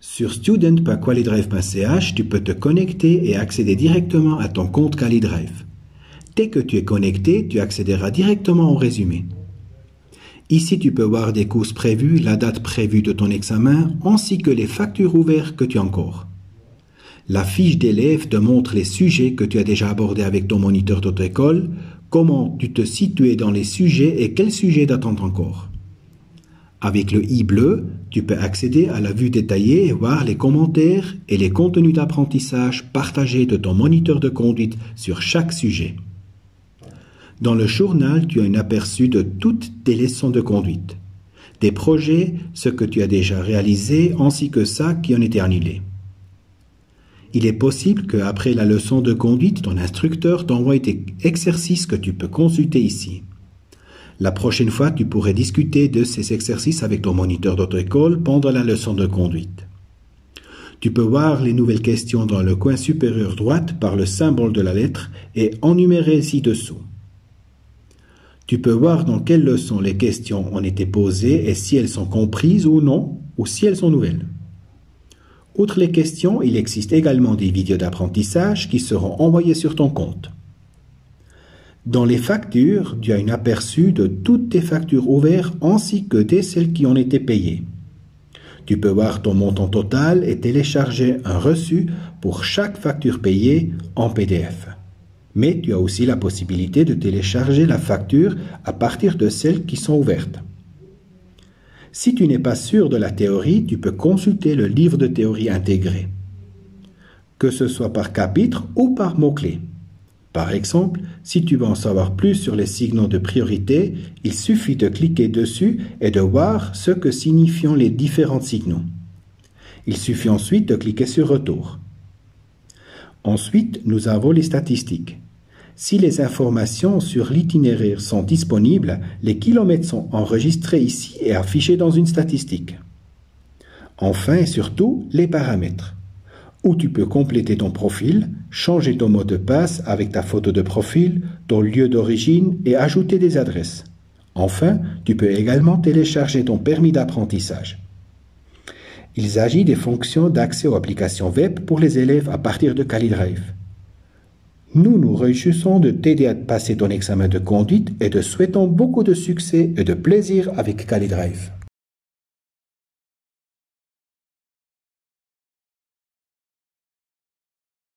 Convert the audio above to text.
Sur student.qualidrive.ch, tu peux te connecter et accéder directement à ton compte QualiDrive. Dès que tu es connecté, tu accéderas directement au résumé. Ici, tu peux voir des courses prévues, la date prévue de ton examen, ainsi que les factures ouvertes que tu as encore. La fiche d'élève te montre les sujets que tu as déjà abordés avec ton moniteur d'auto-école, comment tu te situes dans les sujets et quels sujets t'attendent encore. Avec le i bleu, tu peux accéder à la vue détaillée et voir les commentaires et les contenus d'apprentissage partagés de ton moniteur de conduite sur chaque sujet. Dans le journal, tu as un aperçu de toutes tes leçons de conduite, des projets, ce que tu as déjà réalisé, ainsi que ça qui ont été annulés. Il est possible qu'après la leçon de conduite, ton instructeur t'envoie des exercices que tu peux consulter ici. La prochaine fois, tu pourrais discuter de ces exercices avec ton moniteur d'auto-école pendant la leçon de conduite. Tu peux voir les nouvelles questions dans le coin supérieur droite par le symbole de la lettre et énumérer ci-dessous. Tu peux voir dans quelles leçons les questions ont été posées et si elles sont comprises ou non, ou si elles sont nouvelles. Outre les questions, il existe également des vidéos d'apprentissage qui seront envoyées sur ton compte. Dans les factures, tu as un aperçu de toutes tes factures ouvertes ainsi que de celles qui ont été payées. Tu peux voir ton montant total et télécharger un reçu pour chaque facture payée en PDF. Mais tu as aussi la possibilité de télécharger la facture à partir de celles qui sont ouvertes. Si tu n'es pas sûr de la théorie, tu peux consulter le livre de théorie intégré, que ce soit par chapitre ou par mots-clés. Par exemple, si tu veux en savoir plus sur les signaux de priorité, il suffit de cliquer dessus et de voir ce que signifient les différents signaux. Il suffit ensuite de cliquer sur Retour. Ensuite, nous avons les statistiques. Si les informations sur l'itinéraire sont disponibles, les kilomètres sont enregistrés ici et affichés dans une statistique. Enfin et surtout, les paramètres, où tu peux compléter ton profil, changer ton mot de passe avec ta photo de profil, ton lieu d'origine et ajouter des adresses. Enfin, tu peux également télécharger ton permis d'apprentissage. Il s'agit des fonctions d'accès aux applications web pour les élèves à partir de QualiDrive. Nous nous réjouissons de t'aider à passer ton examen de conduite et te souhaitons beaucoup de succès et de plaisir avec QualiDrive.